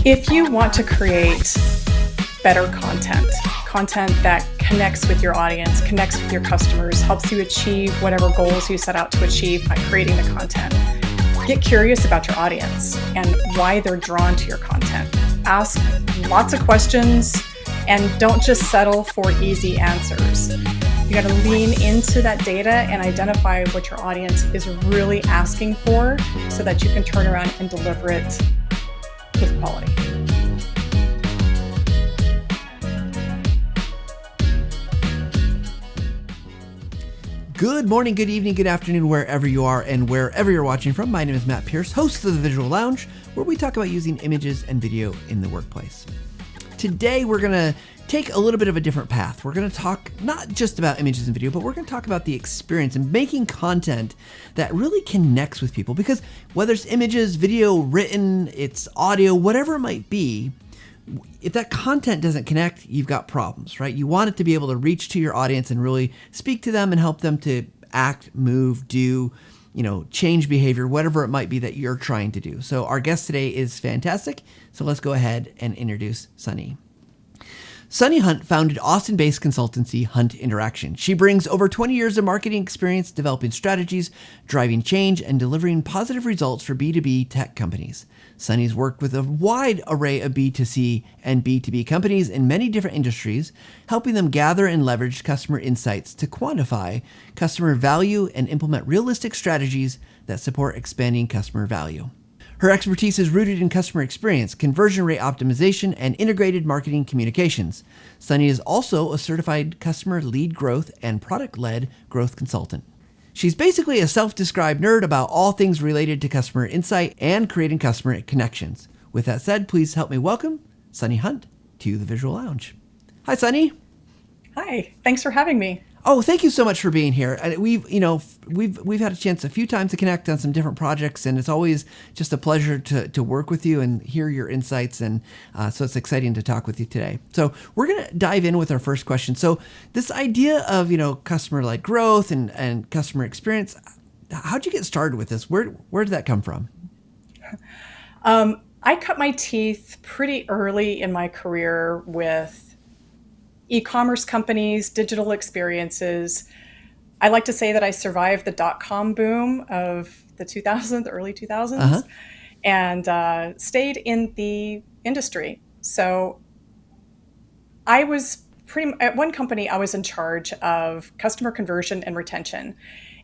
If you want to create better content that connects with your audience, connects with your customers, helps you achieve whatever goals you set out to achieve by creating the content, get curious about your audience and why they're drawn to your content. Ask lots of questions and don't just settle for easy answers. You got to lean into that data and identify what your audience is really asking for so that you can turn around and deliver it with quality. Good morning, good evening, good afternoon, wherever you are and wherever you're watching from. My name is Matt Pierce, host of the Visual Lounge, where we talk about using images and video in the workplace. Today, we're going to take a little bit of a different path. We're going to talk not just about images and video, but we're going to talk about the experience and making content that really connects with people. Because whether it's images, video, written, it's audio, whatever it might be, if that content doesn't connect, you've got problems, right? You want it to be able to reach to your audience and really speak to them and help them to act, move, do, change behavior, whatever it might be that you're trying to do. So our guest today is fantastic. So let's go ahead and introduce Sunny. Sunny Hunt founded Austin-based consultancy Hunt Interaction. She brings over 20 years of marketing experience developing strategies, driving change, and delivering positive results for B2B tech companies. Sunny's worked with a wide array of B2C and B2B companies in many different industries, helping them gather and leverage customer insights to quantify customer value and implement realistic strategies that support expanding customer value. Her expertise is rooted in customer experience, conversion rate optimization, and integrated marketing communications. Sunny is also a certified customer lead growth and product-led growth consultant. She's basically a self-described nerd about all things related to customer insight and creating customer connections. With that said, please help me welcome Sunny Hunt to the Visual Lounge. Hi, Sunny. Hi, thanks for having me. Oh, thank you so much for being here. We've had a chance a few times to connect on some different projects, and it's always just a pleasure to work with you and hear your insights. And so it's exciting to talk with you today. So we're going to dive in with our first question. So this idea of customer-led growth and customer experience, how'd you get started with this? Where did that come from? I cut my teeth pretty early in my career with e-commerce companies, digital experiences. I like to say that I survived the dot-com boom of the early 2000s, and stayed in the industry. So I was at one company, I was in charge of customer conversion and retention.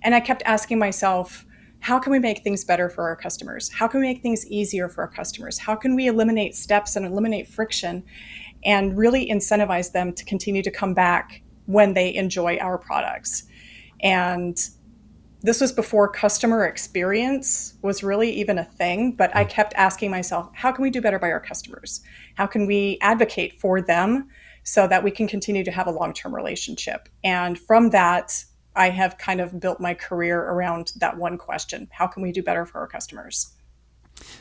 And I kept asking myself, how can we make things better for our customers? How can we make things easier for our customers? How can we eliminate steps and eliminate friction and really incentivize them to continue to come back when they enjoy our products? And this was before customer experience was really even a thing, but I kept asking myself, how can we do better by our customers? How can we advocate for them so that we can continue to have a long-term relationship? And from that, I have kind of built my career around that one question. How can we do better for our customers?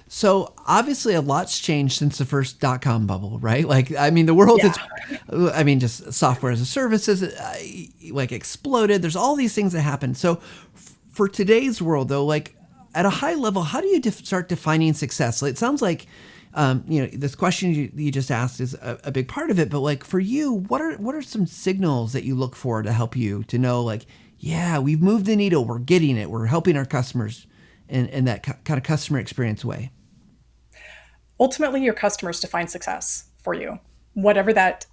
So obviously a lot's changed since the first dot-com bubble, right? The world just software as a service has exploded. There's all these things that happen. So for today's world though, at a high level, how do you start defining success? It sounds like, this question you just asked is a big part of it, but for you, what are some signals that you look for to help you to know we've moved the needle, we're getting it, we're helping our customers in that kind of customer experience way? Ultimately, your customers define success for you, whatever that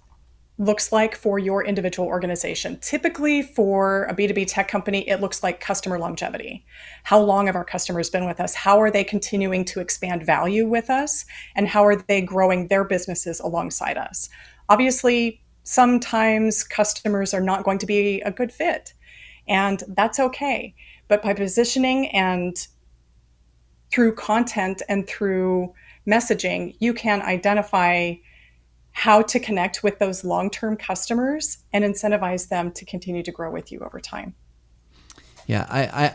looks like for your individual organization. Typically for a B2B tech company, it looks like customer longevity. How long have our customers been with us? How are they continuing to expand value with us? And how are they growing their businesses alongside us? Obviously, sometimes customers are not going to be a good fit, and that's okay. But by positioning and through content and through messaging, you can identify how to connect with those long-term customers and incentivize them to continue to grow with you over time. Yeah,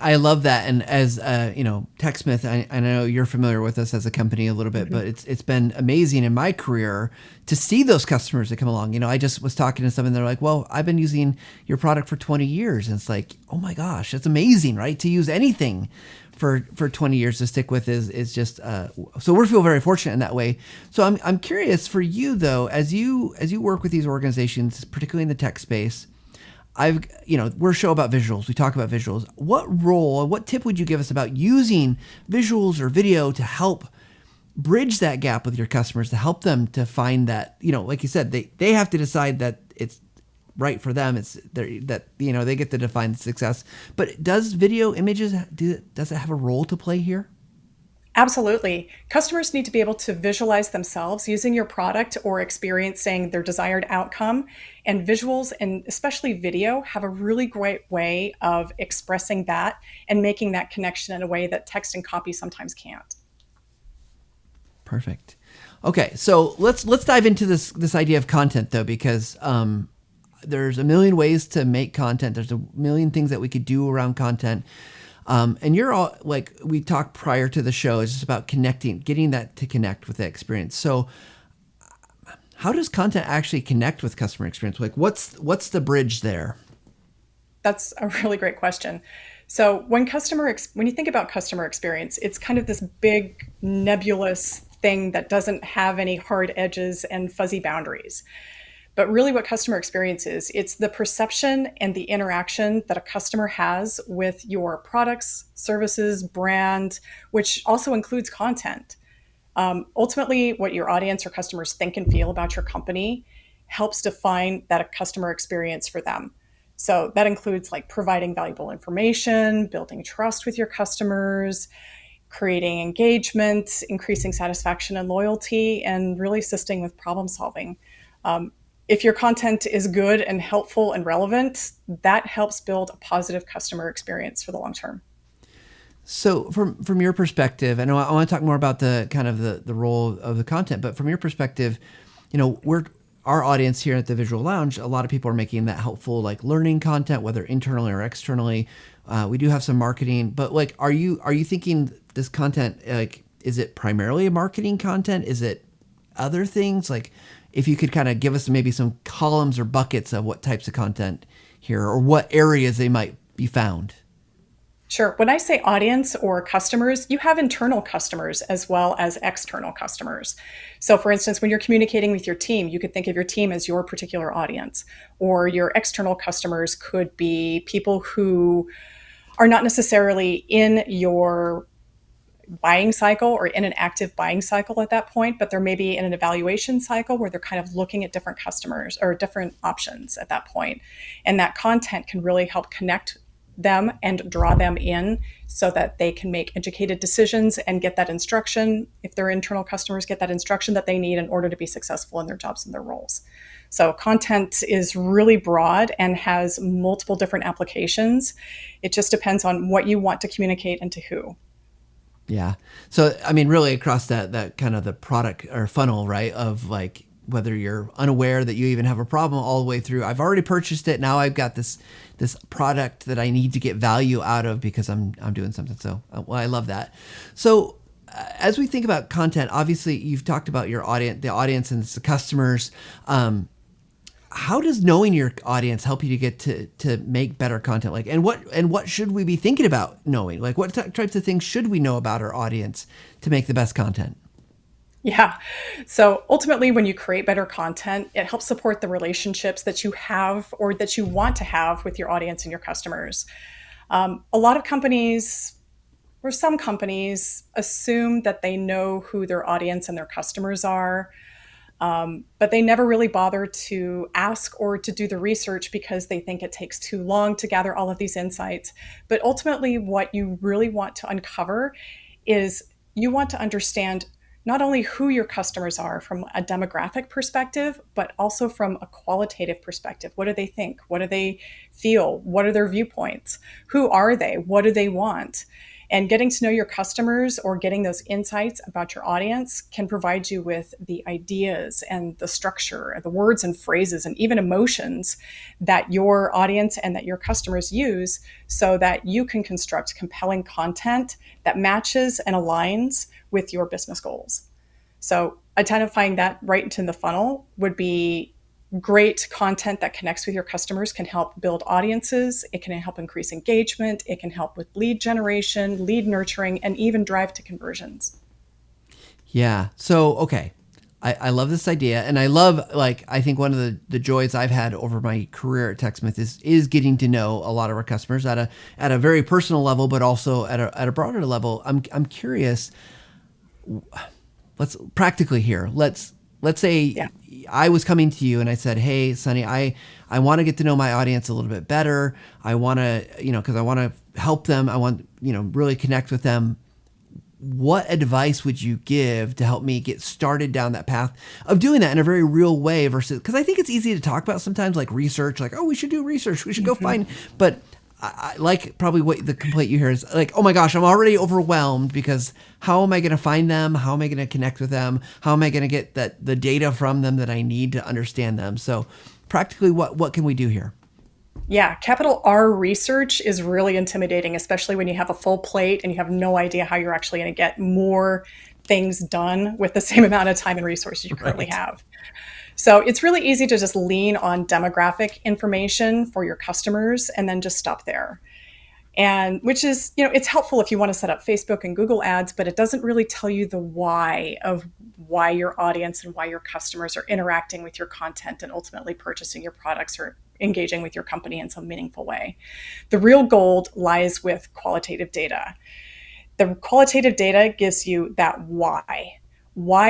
I love that. And as TechSmith, I know you're familiar with us as a company a little bit, Mhm. but it's been amazing in my career to see those customers that come along. I just was talking to someone, they're like, "Well, I've been using your product for 20 years," and it's like, "Oh my gosh, that's amazing, right? To use anything for 20 years to stick with is just so we feel very fortunate in that way." So I'm curious for you though, as you work with these organizations, particularly in the tech space. We're a show about visuals. We talk about visuals. What tip would you give us about using visuals or video to help bridge that gap with your customers, to help them to find that, like you said, they have to decide that it's right for them. They get to define success. But does video images, does it have a role to play here? Absolutely. Customers need to be able to visualize themselves using your product or experiencing their desired outcome. And visuals, and especially video, have a really great way of expressing that and making that connection in a way that text and copy sometimes can't. Perfect. Okay, so let's dive into this idea of content though, because there's a million ways to make content. There's a million things that we could do around content. And you're all like we talked prior to the show. It's just about connecting, getting that to connect with the experience. So, how does content actually connect with customer experience? Like, what's the bridge there? That's a really great question. So when you think about customer experience, it's kind of this big nebulous thing that doesn't have any hard edges and fuzzy boundaries. But really what customer experience is, it's the perception and the interaction that a customer has with your products, services, brand, which also includes content. Ultimately, what your audience or customers think and feel about your company helps define that customer experience for them. So that includes like providing valuable information, building trust with your customers, creating engagement, increasing satisfaction and loyalty, and really assisting with problem solving. Um, if your content is good and helpful and relevant, that helps build a positive customer experience for the long term. So, from your perspective, and I want to talk more about the kind of the role of the content, but from your perspective, we're our audience here at the Visual Lounge. A lot of people are making that helpful, like learning content, whether internally or externally. We do have some marketing, but like, are you thinking this content, like, is it primarily a marketing content? Is it other things? Like, if you could kind of give us maybe some columns or buckets of what types of content here, or what areas they might be found. Sure. When I say audience or customers, you have internal customers as well as external customers. So, for instance, when you're communicating with your team, you could think of your team as your particular audience, or your external customers could be people who are not necessarily in your buying cycle or in an active buying cycle at that point, but they're maybe in an evaluation cycle where they're kind of looking at different customers or different options at that point. And that content can really help connect them and draw them in so that they can make educated decisions and get that instruction. If their internal customers get that instruction that they need in order to be successful in their jobs and their roles. So, content is really broad and has multiple different applications. It just depends on what you want to communicate and to who. Yeah. So I mean, really across that kind of the product or funnel, right? Of like whether you're unaware that you even have a problem all the way through. I've already purchased it. Now I've got this product that I need to get value out of because I'm doing something. So well, I love that. So as we think about content, obviously you've talked about your audience, the audience and the customers. How does knowing your audience help you to get to make better content? Like, and what should we be thinking about knowing? Like, what types of things should we know about our audience to make the best content? Yeah. So ultimately, when you create better content, it helps support the relationships that you have or that you want to have with your audience and your customers. A lot of companies, or some companies, assume that they know who their audience and their customers are, but they never really bother to ask or to do the research because they think it takes too long to gather all of these insights. But ultimately, what you really want to uncover is you want to understand not only who your customers are from a demographic perspective, but also from a qualitative perspective. What do they think? What do they feel? What are their viewpoints? Who are they? What do they want? And getting to know your customers or getting those insights about your audience can provide you with the ideas and the structure and the words and phrases and even emotions that your audience and that your customers use so that you can construct compelling content that matches and aligns with your business goals. So identifying that right into the funnel would be great content that connects with your customers, can help build audiences. It can help increase engagement. It can help with lead generation, lead nurturing, and even drive to conversions. Yeah. So, okay. I love this idea. And I love, like, I think one of the joys I've had over my career at TechSmith is getting to know a lot of our customers at a very personal level, but also at a broader level. I'm curious, let's practically here. Let's Yeah. say I was coming to you and I said, "Hey, Sonny, I want to get to know my audience a little bit better. I want to, because I want to help them. I want, really connect with them. What advice would you give to help me get started down that path of doing that in a very real way versus, because I think it's easy to talk about sometimes, like research, like, oh, we should do research, we should go Mm-hmm. find, but I like probably what the complaint you hear is like, oh my gosh, I'm already overwhelmed because how am I going to find them? How am I going to connect with them? How am I going to get the data from them that I need to understand them? So practically what can we do here? Yeah, capital R research is really intimidating, especially when you have a full plate and you have no idea how you're actually going to get more things done with the same amount of time and resources you currently Right. have. So it's really easy to just lean on demographic information for your customers and then just stop there. And which is, it's helpful if you want to set up Facebook and Google ads, but it doesn't really tell you the why of why your audience and why your customers are interacting with your content and ultimately purchasing your products or engaging with your company in some meaningful way. The real gold lies with qualitative data. The qualitative data gives you that why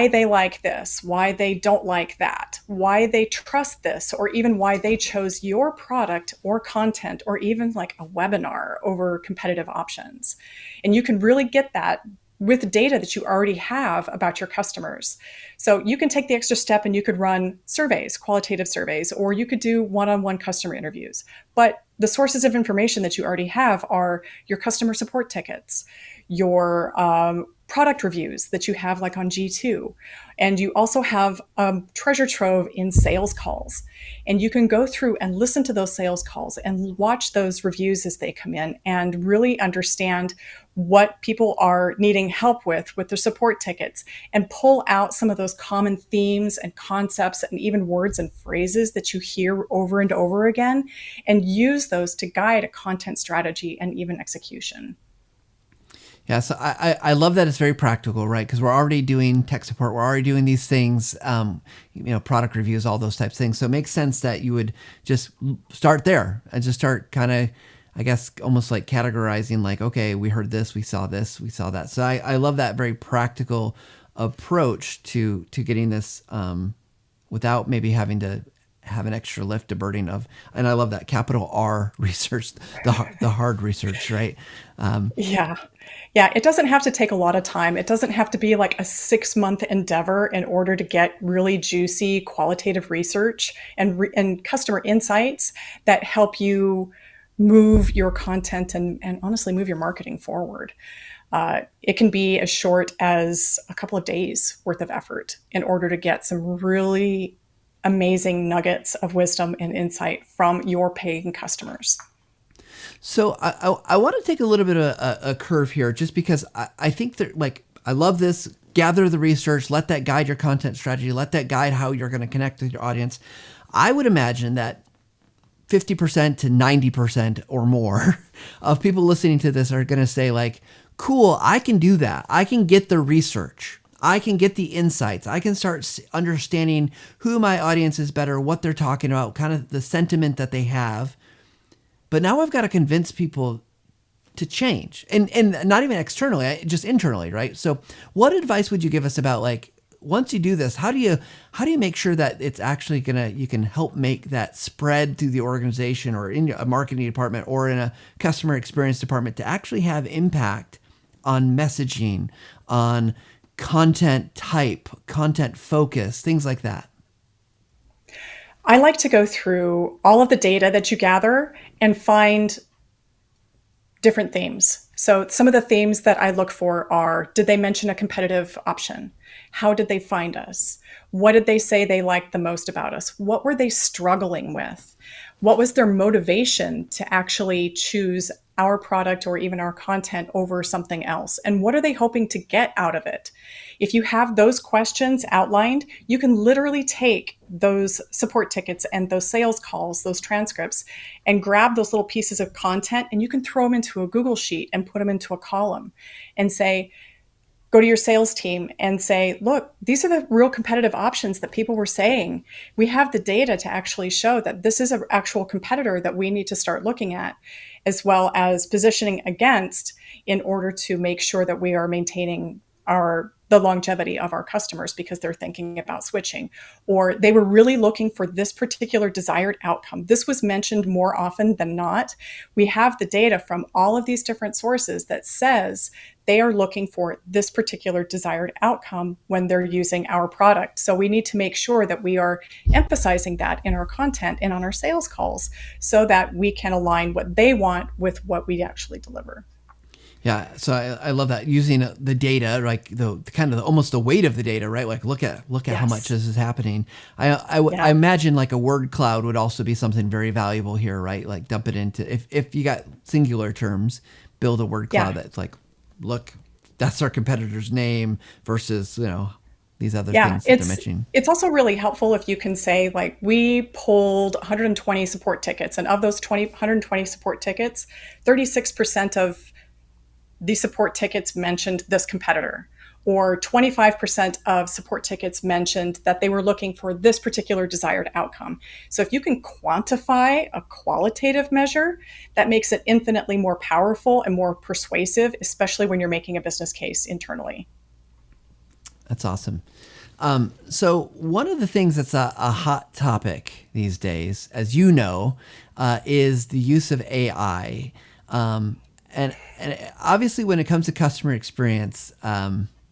they like this, why they don't like that, why they trust this, or even why they chose your product or content or even like a webinar over competitive options. And you can really get that with data that you already have about your customers. So you can take the extra step and you could run surveys, qualitative surveys, or you could do one on one customer interviews. But the sources of information that you already have are your customer support tickets, your product reviews that you have like on G2. And you also have treasure trove in sales calls. And you can go through and listen to those sales calls and watch those reviews as they come in and really understand what people are needing help with their support tickets and pull out some of those common themes and concepts and even words and phrases that you hear over and over again and use those to guide a content strategy and even execution. Yeah, so I love that it's very practical, right? Because we're already doing tech support, we're already doing these things, product reviews, all those types of things. So it makes sense that you would just start there and just start kind of, I guess, almost like categorizing, like, okay, we heard this, we saw that. So I love that very practical approach to getting this without maybe having to have an extra lift, a burden of, and I love that capital R research, the hard research, right? Yeah. Yeah. It doesn't have to take a lot of time. It doesn't have to be like a 6 month endeavor in order to get really juicy qualitative research and customer insights that help you move your content and honestly move your marketing forward. It can be as short as a couple of days worth of effort in order to get some really amazing nuggets of wisdom and insight from your paying customers. So I want to take a little bit of a curve here, just because I think that, like, I love this. Gather the research, let that guide your content strategy, let that guide how you're going to connect with your audience. I would imagine that 50% to 90% or more of people listening to this are going to say, like, cool, I can do that. I can get the research. I can get the insights. I can start understanding who my audience is better, what they're talking about, kind of the sentiment that they have. But now I've got to convince people to change, and not even externally, just internally, right? So what advice would you give us about, like, once you do this, how do you make sure that it's actually you can help make that spread through the organization or in a marketing department or in a customer experience department to actually have impact on messaging, on content type, content focus, things like that? I like to go through all of the data that you gather and find different themes. So some of the themes that I look for are, did they mention a competitive option? How did they find us? What did they say they liked the most about us? What were they struggling with? What was their motivation to actually choose our product or even our content over something else? And what are they hoping to get out of it? If you have those questions outlined, you can literally take those support tickets and those sales calls, those transcripts, and grab those little pieces of content and you can throw them into a Google Sheet and put them into a column and say, go to your sales team and say, look, these are the real competitive options that people were saying. We have the data to actually show that this is an actual competitor that we need to start looking at, as well as positioning against in order to make sure that we are maintaining the longevity of our customers because they're thinking about switching, or they were really looking for this particular desired outcome. This was mentioned more often than not. We have the data from all of these different sources that says they are looking for this particular desired outcome when they're using our product. So we need to make sure that we are emphasizing that in our content and on our sales calls so that we can align what they want with what we actually deliver. Yeah, so I love that using the data, like the kind of almost the weight of the data, right? Like look at how much Yes. this is happening. I Yeah. imagine like a word cloud would also be something very valuable here, right? Like dump it into if you got singular terms, build a word Yeah. cloud that's like, look, that's our competitor's name versus these other Yeah, things that they're mentioning. it's also really helpful if you can say like we pulled 120 support tickets and of those 120 support tickets, 36% of the support tickets mentioned this competitor, or 25% of support tickets mentioned that they were looking for this particular desired outcome. So if you can quantify a qualitative measure, that makes it infinitely more powerful and more persuasive, especially when you're making a business case internally. That's awesome. So one of the things that's a hot topic these days, as you know, is the use of AI. And obviously, when it comes to customer experience,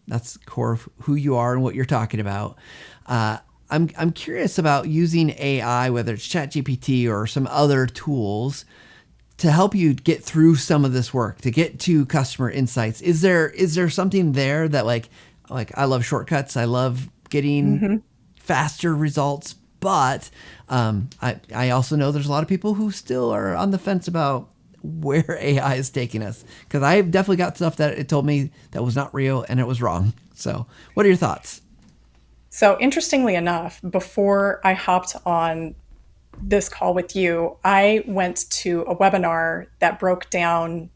that's core of who you are and what you're talking about. I'm curious about using AI, whether it's ChatGPT or some other tools, to help you get through some of this work to get to customer insights. Is there something there that like I love shortcuts. I love getting Mm-hmm. faster results, but I also know there's a lot of people who still are on the fence about where AI is taking us, because I've definitely got stuff that it told me that was not real and it was wrong. So, what are your thoughts? So, interestingly enough, before I hopped on this call with you, I went to a webinar that broke down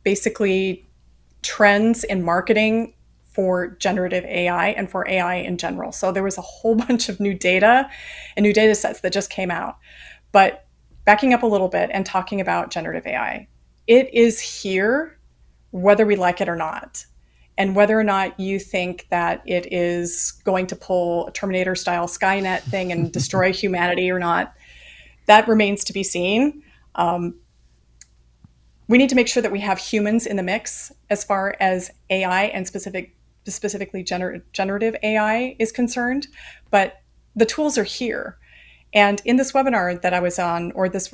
basically trends in marketing for generative AI and for AI in general. So there was a whole bunch of new data and new data sets that just came out. But backing up a little bit and talking about generative AI, it is here whether we like it or not. And whether or not you think that it is going to pull a Terminator style Skynet thing and destroy humanity or not, that remains to be seen. Um, we need to make sure that we have humans in the mix as far as AI and specifically generative AI is concerned. But the tools are here. And in this webinar that I was on, or this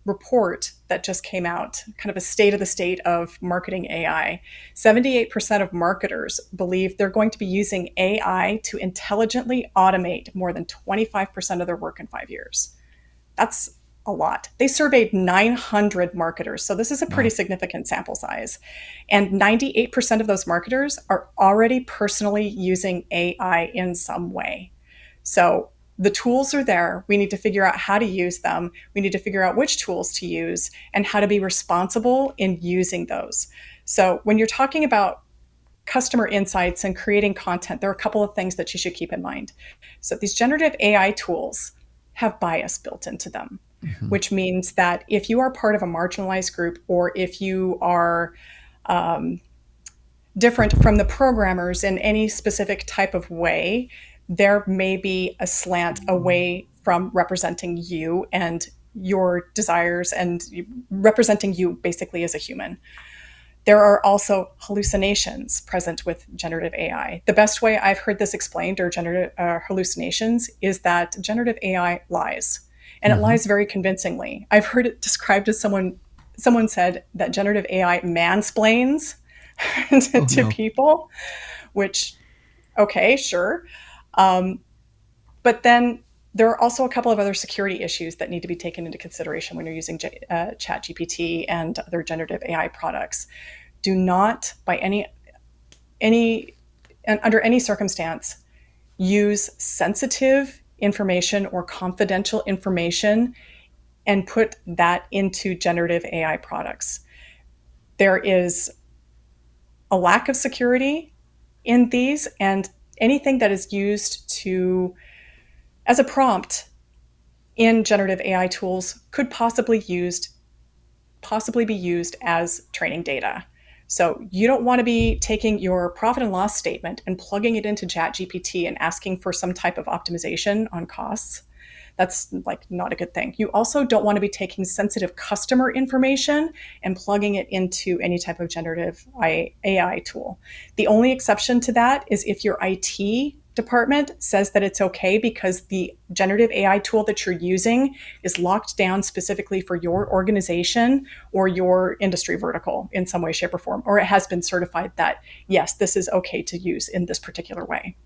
report that just came out, kind of a state of the state of marketing AI, 78% of marketers believe they're going to be using AI to intelligently automate more than 25% of their work in 5 years. That's a lot. They surveyed 900 marketers. So this is a pretty Wow. significant sample size. And 98% of those marketers are already personally using AI in some way. So the tools are there. We need to figure out how to use them. We need to figure out which tools to use and how to be responsible in using those. So when you're talking about customer insights and creating content, there are a couple of things that you should keep in mind. So these generative AI tools have bias built into them, Mm-hmm. which means that if you are part of a marginalized group or if you are different from the programmers in any specific type of way, there may be a slant away from representing you and your desires and representing you basically as a human. There are also hallucinations present with generative AI. The best way I've heard this explained, or generative hallucinations, is that generative AI lies, and it Mm-hmm. lies very convincingly. I've heard it described as someone someone said that generative AI mansplains Oh to no. people, which, okay, sure. Um, but then there are also a couple of other security issues that need to be taken into consideration when you're using ChatGPT and other generative AI products. Do not, by any and under any circumstance, use sensitive information or confidential information and put that into generative AI products. There is a lack of security in these, and anything that is used to as a prompt in generative AI tools could possibly be used as training data. So you don't want to be taking your profit and loss statement and plugging it into ChatGPT and asking for some type of optimization on costs. That's like not a good thing. You also don't want to be taking sensitive customer information and plugging it into any type of generative AI tool. The only exception to that is if your IT department says that it's okay because the generative AI tool that you're using is locked down specifically for your organization or your industry vertical in some way, shape, or form, or it has been certified that, yes, this is okay to use in this particular way.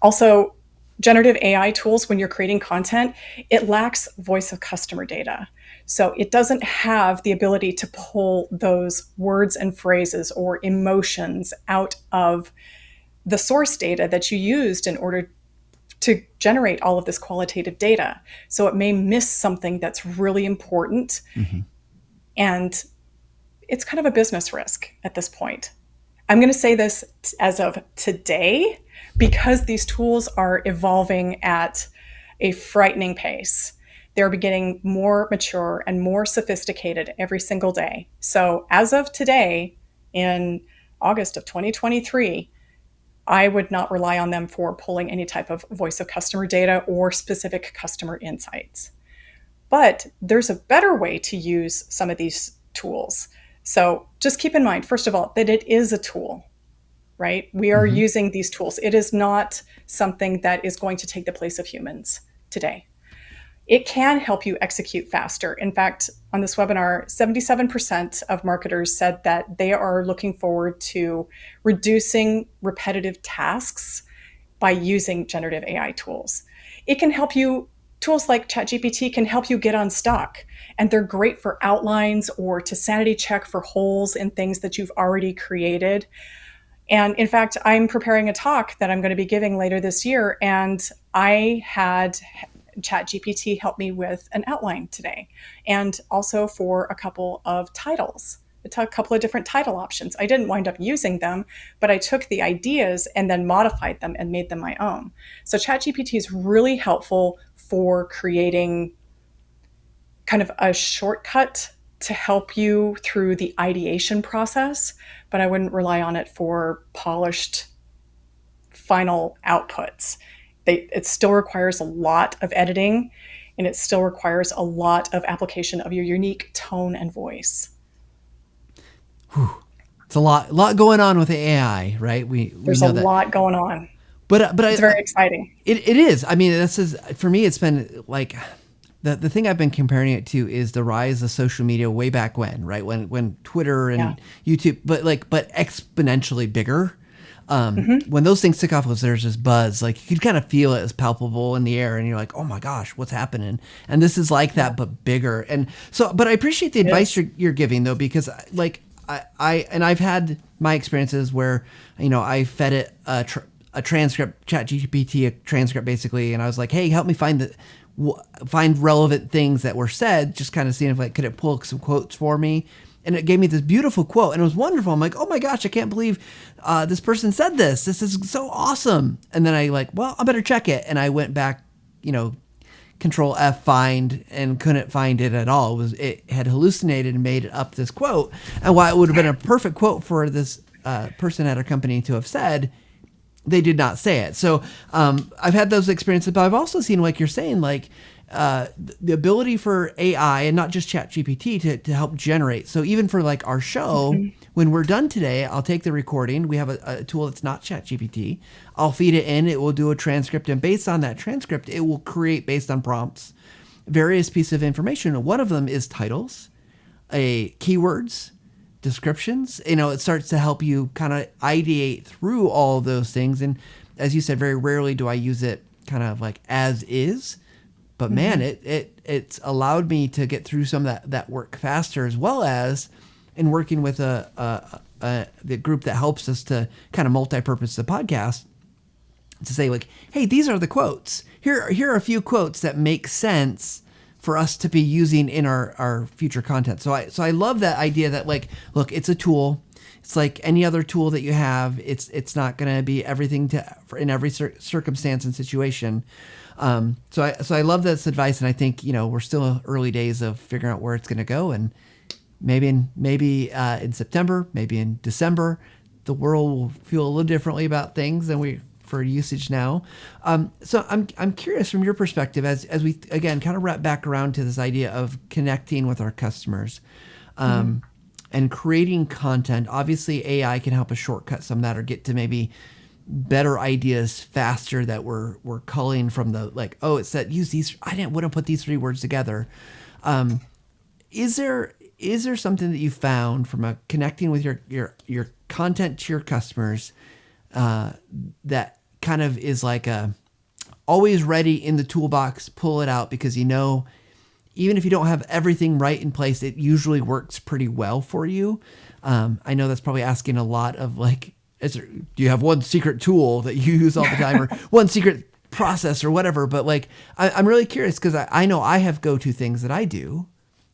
Also, generative AI tools, when you're creating content, it lacks voice of customer data. So it doesn't have the ability to pull those words and phrases or emotions out of the source data that you used in order to generate all of this qualitative data. So it may miss something that's really important. Mm-hmm. And it's kind of a business risk at this point. I'm going to say this as of today because these tools are evolving at a frightening pace. They're getting more mature and more sophisticated every single day. So, as of today, in August of 2023, I would not rely on them for pulling any type of voice of customer data or specific customer insights. But there's a better way to use some of these tools. So just keep in mind, first of all, that it is a tool, right? We are Mm-hmm. using these tools. It is not something that is going to take the place of humans today. It can help you execute faster. In fact, on this webinar, 77% of marketers said that they are looking forward to reducing repetitive tasks by using generative AI tools. It can help you, tools like ChatGPT can help you get unstuck. And they're great for outlines or to sanity check for holes in things that you've already created. And in fact, I'm preparing a talk that I'm going to be giving later this year. And I had ChatGPT help me with an outline today and also for a couple of titles. A couple of different title options. I didn't wind up using them, but I took the ideas and then modified them and made them my own. So ChatGPT is really helpful for creating kind of a shortcut to help you through the ideation process, but I wouldn't rely on it for polished final outputs. It still requires a lot of editing and it still requires a lot of application of your unique tone and voice. It's a lot going on with AI, right? We There's a know that, lot going on. but It's very exciting. it is. I mean, this is for me. It's been like the thing I've been comparing it to is the rise of social media way back when, right? When Twitter Yeah. and YouTube, but exponentially bigger. Mm-hmm. When those things took off, was there's this buzz, like you could kind of feel it as palpable in the air, and you're like, oh my gosh, what's happening? And this is like Yeah. that, but bigger. And so, but I appreciate the It advice is. you're giving though, because like I've had my experiences where I fed it a transcript, chat GPT, a transcript basically, and I was like, hey, help me find relevant things that were said, just kind of seeing if like could it pull some quotes for me. And it gave me this beautiful quote, and it was wonderful. I'm like, oh my gosh, I can't believe this person said this. This is so awesome. And then I like, well, I better check it. And I went back, Control F find, and couldn't find it at all. It had hallucinated and made up this quote. And while it would have been a perfect quote for this person at our company to have said, they did not say it. So I've had those experiences, but I've also seen, like you're saying, like the ability for AI and not just Chat GPT to help generate. So even for like our show, Mm-hmm. when we're done today, I'll take the recording. We have a tool that's not Chat GPT. I'll feed it in. It will do a transcript, and based on that transcript, it will create, based on prompts, various pieces of information. And one of them is titles. a keywords, descriptions. It starts to help you kind of ideate through all those things. And as you said, very rarely do I use it kind of like as is. But man, it's allowed me to get through some of that work faster, as well as in working with the group that helps us to kind of multi-purpose the podcast, to say like, hey, these are the quotes. Here are a few quotes that make sense for us to be using in our future content. So I love that idea that, like, look, it's a tool. It's like any other tool that you have. It's not going to be everything in every circumstance and situation. So I love this advice, and I think we're still early days of figuring out where it's going to go, and maybe in September, maybe in December, the world will feel a little differently about things than we for usage now. So I'm curious from your perspective, as we again kind of wrap back around to this idea of connecting with our customers. And creating content. Obviously, AI can help us shortcut some of that, or get to maybe better ideas faster that we're culling from the, like, oh, it said use these. Wouldn't put these three words together. Is there something that you found from connecting with your content to your customers that kind of is like always ready in the toolbox, pull it out, because even if you don't have everything right in place, it usually works pretty well for you. I know that's probably asking a lot of, like, do you have one secret tool that you use all the time, or one secret process or whatever? But like, I'm really curious, because I know I have go-to things that I do,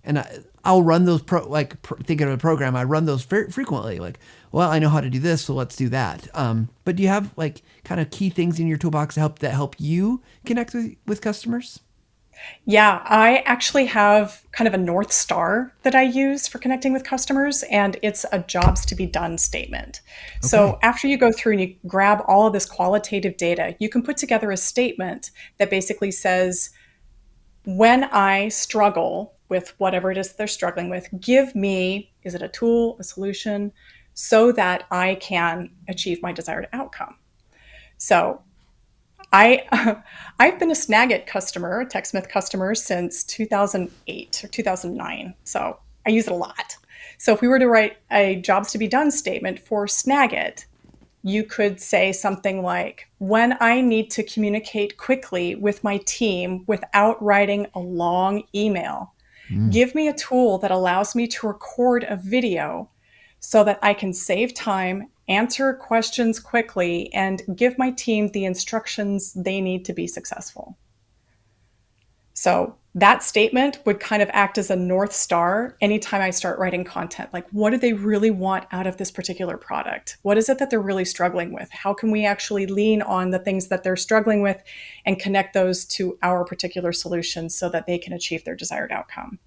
and I'll run those thinking of a program. I run those very frequently. Like, well, I know how to do this, so let's do that. But do you have like kind of key things in your toolbox that help you connect with customers? Yeah, I actually have kind of a North Star that I use for connecting with customers, and it's a jobs to be done statement. Okay. So after you go through and you grab all of this qualitative data, you can put together a statement that basically says, when I struggle with whatever it is that they're struggling with, give me, is it a tool, a solution, so that I can achieve my desired outcome. So I've been a Snagit customer, TechSmith customer, since 2008 or 2009. So I use it a lot. So if we were to write a jobs to be done statement for Snagit, you could say something like, when I need to communicate quickly with my team without writing a long email, give me a tool that allows me to record a video so that I can save time, answer questions quickly, and give my team the instructions they need to be successful. So that statement would kind of act as a North Star anytime I start writing content. Like, what do they really want out of this particular product? What is it that they're really struggling with? How can we actually lean on the things that they're struggling with and connect those to our particular solutions so that they can achieve their desired outcome?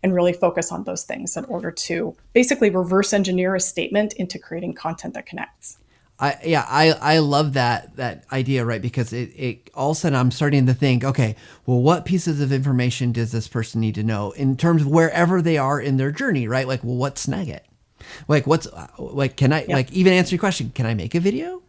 And really focus on those things in order to basically reverse engineer a statement into creating content that connects. I love that idea, right? Because it all of a sudden I'm starting to think, okay, well, what pieces of information does this person need to know in terms of wherever they are in their journey, right? Like, well, what's Snagit? Like, what's like, can I like even answer your question? Can I make a video?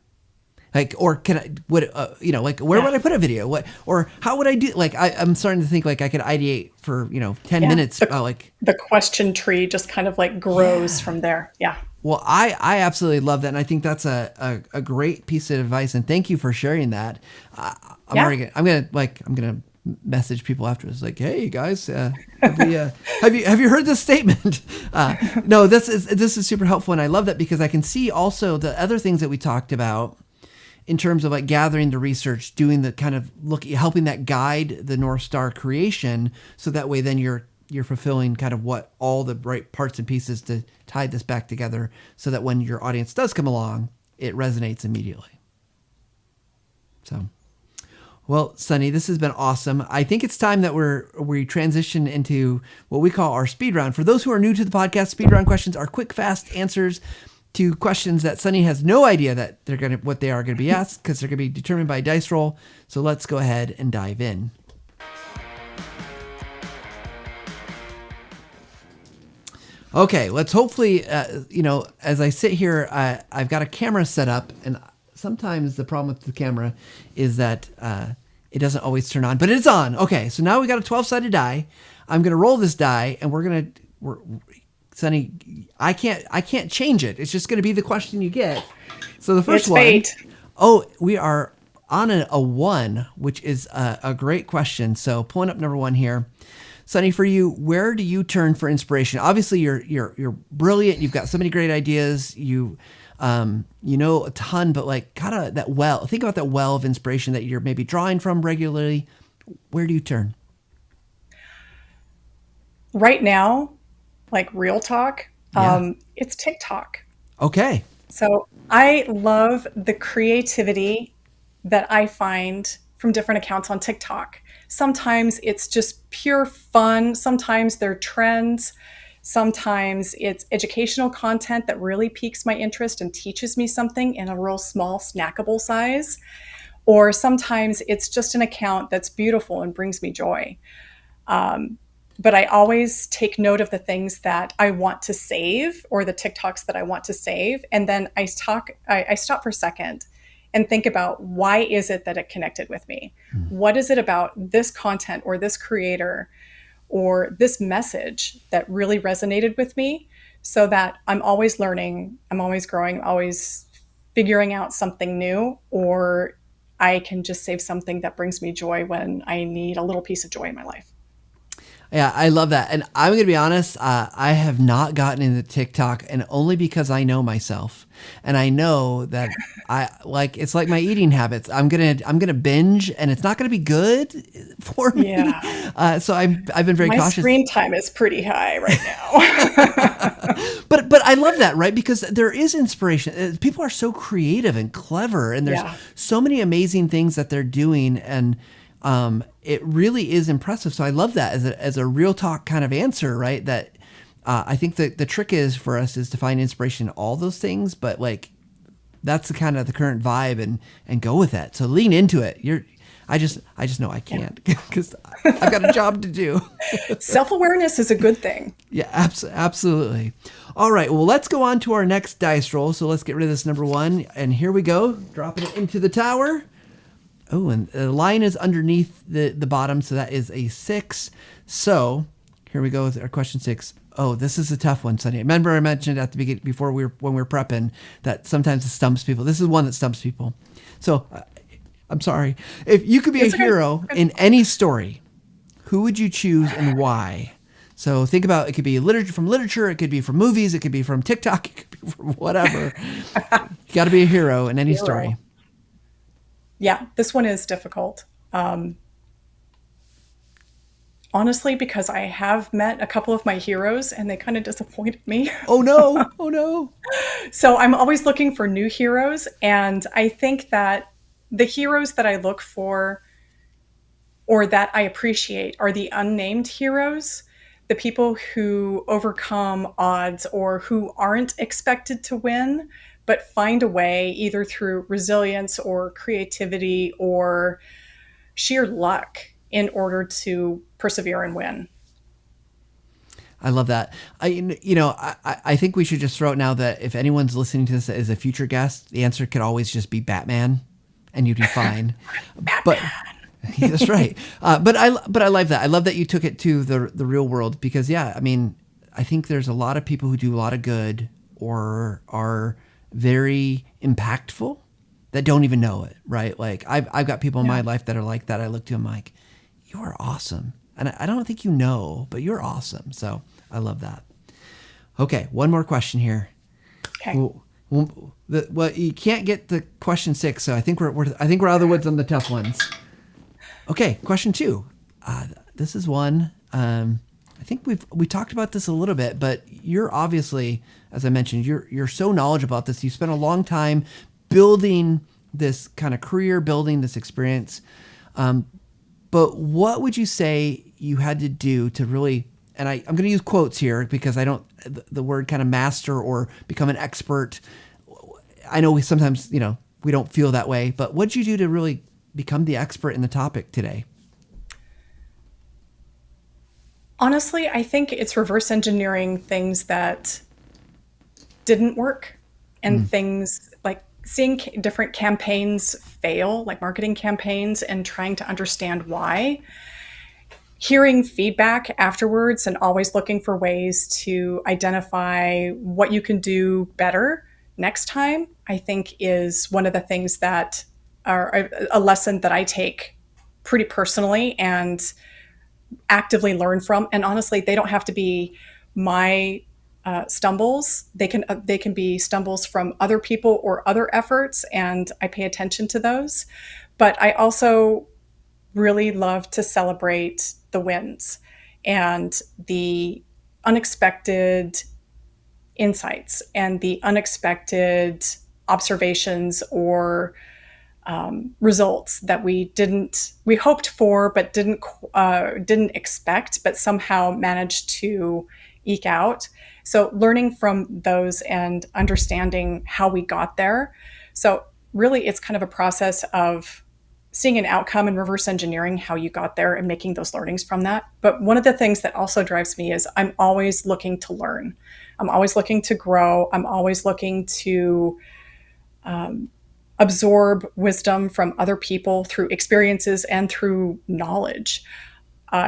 Like, or can I, like, where would I put a video? What, or how would I do? Like, I'm starting to think like I could ideate for, 10 minutes. The question tree just kind of like grows from there. Yeah. Well, I absolutely love that. And I think that's a great piece of advice. And thank you for sharing that. I'm going to message people afterwards, like, hey guys, have you heard this statement? No, this is super helpful. And I love that, because I can see also the other things that we talked about in terms of like gathering the research, doing the kind of helping that guide the North Star creation. So that way then you're fulfilling kind of what all the right parts and pieces to tie this back together, so that when your audience does come along, it resonates immediately. So, well, Sunny, this has been awesome. I think it's time that we transition into what we call our speed round. For those who are new to the podcast, speed round questions are quick, fast answers to questions that Sunny has no idea that what they are going to be asked, because they're going to be determined by a dice roll. So let's go ahead and dive in. Okay, let's hopefully, as I sit here, I've got a camera set up, and sometimes the problem with the camera is that it doesn't always turn on, but it's on. Okay, so now we got a 12-sided die. I'm going to roll this die, and we're going to we're Sonny, I can't change it. It's just going to be the question you get. So the first It's one, fate. oh, we are on a one, which is a great question. So pulling up number one here. Sonny, for you, where do you turn for inspiration? Obviously, you're brilliant. You've got so many great ideas. You know a ton, but like kind of that well. Think about that well of inspiration that you're maybe drawing from regularly. Where do you turn? Right now, like real talk, Yeah. it's TikTok. Okay. So I love the creativity that I find from different accounts on TikTok. Sometimes it's just pure fun, sometimes they're trends, sometimes it's educational content that really piques my interest and teaches me something in a real small, snackable size. Or sometimes it's just an account that's beautiful and brings me joy. Um, but I always take note of the things that I want to save or the TikToks that I want to save. And then I stop for a second and think about why is it that it connected with me? What is it about this content or this creator or this message that really resonated with me so that I'm always learning, I'm always growing, I'm always figuring out something new, or I can just save something that brings me joy when I need a little piece of joy in my life. Yeah, I love that. And I'm going to be honest, I have not gotten into TikTok, and only because I know myself. And I know that it's like my eating habits. I'm going to binge, and it's not going to be good for me. Yeah. So I've been very My cautious. screen time is pretty high right now. But I love that, right? Because there is inspiration. People are so creative and clever, and there's Yeah. so many amazing things that they're doing, and it really is impressive. So I love that as a real talk kind of answer, right? That I think that the trick is for us is to find inspiration in all those things, but like that's the kind of the current vibe, and go with that. So lean into it. I just know I Yeah. can't because I've got a job to do. Self awareness is a good thing. Yeah, absolutely. All right, well, let's go on to our next dice roll. So let's get rid of this number one. And here we go, dropping it into the tower. Oh, and the line is underneath the bottom, so that is a 6. So here we go with our question 6. Oh, this is a tough one, Sonny. Remember I mentioned at the beginning, before when we were prepping, that sometimes it stumps people. This is one that stumps people. So I'm sorry. If you could be a It's okay. hero in any story, who would you choose and why? So think about, it could be literature, from literature, it could be from movies, it could be from TikTok, it could be from whatever. You got to be a hero in any story. Hero. Yeah, this one is difficult. Um, Honestly, because I have met a couple of my heroes and they kind of disappointed me. Oh no! Oh no! So I'm always looking for new heroes. And I think that the heroes that I look for or that I appreciate are the unnamed heroes, the people who overcome odds or who aren't expected to win, but find a way either through resilience or creativity or sheer luck in order to persevere and win. I love that. I think we should just throw it now that if anyone's listening to this as a future guest, the answer could always just be Batman, and you'd be fine. But Batman. that's right. But I love that. I love that you took it to the real world, because yeah, I mean, I think there's a lot of people who do a lot of good or are very impactful that don't even know it, right? Like I've got people in Yeah. my life that are like that. I look to them like, you are awesome. And I don't think you know, but you're awesome. So I love that. Okay, one more question here. Okay. Well, you can't get the question 6, so I think we're out of the woods on the tough ones. Okay, question 2. This is one. I think we talked about this a little bit, but you're obviously, as I mentioned, you're so knowledgeable about this. You spent a long time building this kind of career, building this experience. But what would you say you had to do to really, and I'm going to use quotes here because I don't, the word kind of master or become an expert. I know we sometimes, we don't feel that way, but what did you do to really become the expert in the topic today? Honestly, I think it's reverse engineering things that didn't work and things like seeing different campaigns fail, like marketing campaigns, and trying to understand why. hearing feedback afterwards and always looking for ways to identify what you can do better next time, I think is one of the things that are a lesson that I take pretty personally and actively learn from. And honestly, they don't have to be my stumbles. They can be stumbles from other people or other efforts, and I pay attention to those. But I also really love to celebrate the wins and the unexpected insights and the unexpected observations or results that we hoped for but didn't expect, but somehow managed to eke out. So learning from those and understanding how we got there. So really, it's kind of a process of seeing an outcome and reverse engineering how you got there and making those learnings from that. But one of the things that also drives me is I'm always looking to learn. I'm always looking to grow. I'm always looking to absorb wisdom from other people through experiences and through knowledge.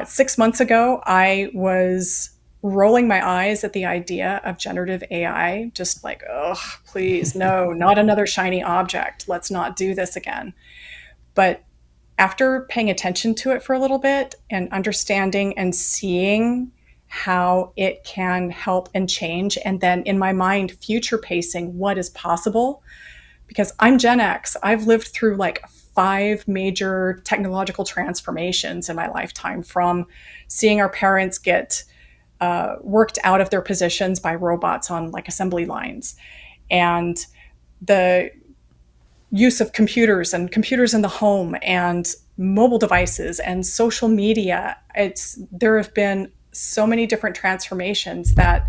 6 months ago, I was rolling my eyes at the idea of generative AI, just like, oh, please, no, not another shiny object. Let's not do this again. But after paying attention to it for a little bit and understanding and seeing how it can help and change, and then in my mind, future pacing what is possible, because I'm Gen X. I've lived through like 5 major technological transformations in my lifetime, from seeing our parents get worked out of their positions by robots on like assembly lines, and the use of computers and computers in the home and mobile devices and social media. There have been so many different transformations that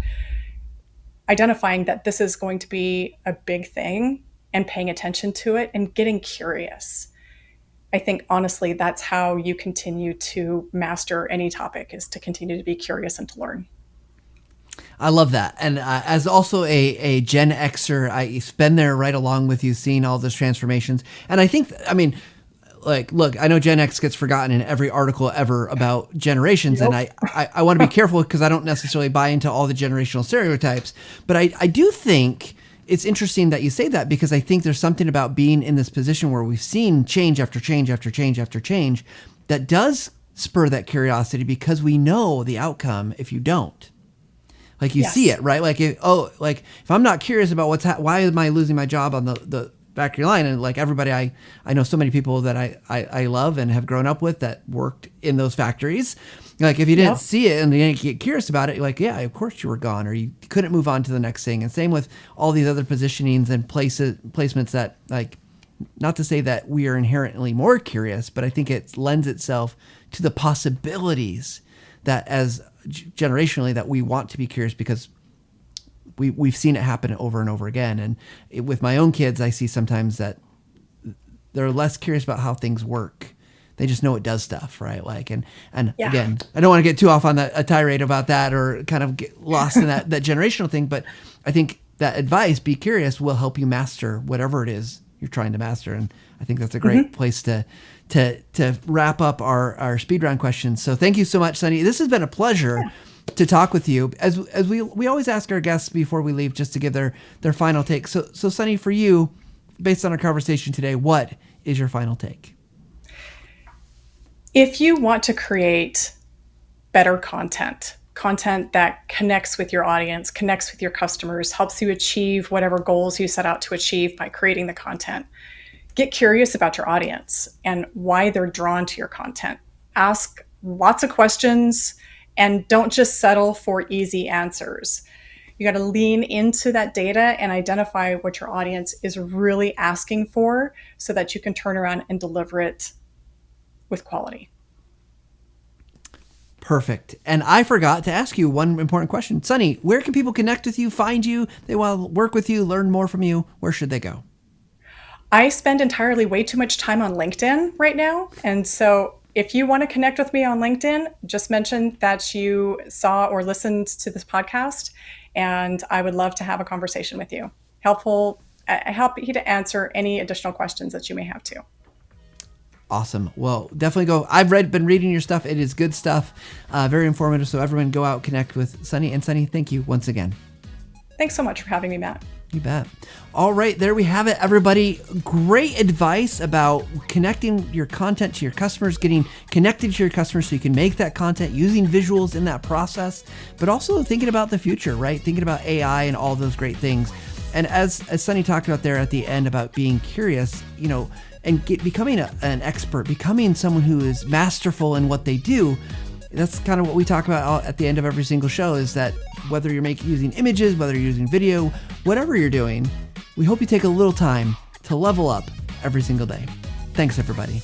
identifying that this is going to be a big thing and paying attention to it and getting curious. I think honestly, that's how you continue to master any topic, is to continue to be curious and to learn. I love that. And as also a Gen Xer, I spend there right along with you, seeing all those transformations. And I think, I mean, like, look, I know Gen X gets forgotten in every article ever about generations. And Nope. I want to be careful because I don't necessarily buy into all the generational stereotypes. But I do think it's interesting that you say that, because I think there's something about being in this position where we've seen change after change after change after change that does spur that curiosity, because we know the outcome if you don't. Like you see Yes. it, right? Like, like if I'm not curious about why am I losing my job on the factory line? And like everybody, I know so many people that I love and have grown up with that worked in those factories. Like if you didn't Yep. see it and you didn't get curious about it, like, yeah, of course you were gone, or you couldn't move on to the next thing. And same with all these other positionings and placements that, like, not to say that we are inherently more curious, but I think it lends itself to the possibilities that as generationally that we want to be curious, because we've seen it happen over and over again. And with my own kids, I see sometimes that they're less curious about how things work. They just know it does stuff, right? Like, and Yeah. again, I don't want to get too off on a tirade about that or kind of get lost in that generational thing. But I think that advice, be curious, will help you master whatever it is you're trying to master. And I think that's a great place to wrap up our speed round questions. So thank you so much, Sunny. This has been a pleasure to talk with you. As we always ask our guests before we leave, just to give their final take. So Sunny, for you, based on our conversation today, what is your final take? If you want to create better content that connects with your audience, connects with your customers, helps you achieve whatever goals you set out to achieve by creating the content, get curious about your audience and why they're drawn to your content. Ask lots of questions and don't just settle for easy answers. You got to lean into that data and identify what your audience is really asking for so that you can turn around and deliver it with quality. Perfect. And I forgot to ask you one important question. Sunny, where can people connect with you, find you? They want to work with you, learn more from you. Where should they go? I spend entirely way too much time on LinkedIn right now. And so if you want to connect with me on LinkedIn, just mention that you saw or listened to this podcast, and I would love to have a conversation with you. Helpful, happy to answer any additional questions that you may have too. Awesome. Well, definitely go. I've been reading your stuff. It is good stuff. Very informative. So everyone go out, connect with Sunny. And Sunny, thank you once again. Thanks so much for having me, Matt. You bet. All right, there we have it, everybody. Great advice about connecting your content to your customers, getting connected to your customers so you can make that content, using visuals in that process, but also thinking about the future, right? Thinking about AI and all those great things. And as Sunny talked about there at the end about being curious, and becoming an expert, becoming someone who is masterful in what they do, that's kind of what we talk about at the end of every single show, is that whether you're using images, whether you're using video, whatever you're doing, we hope you take a little time to level up every single day. Thanks, everybody.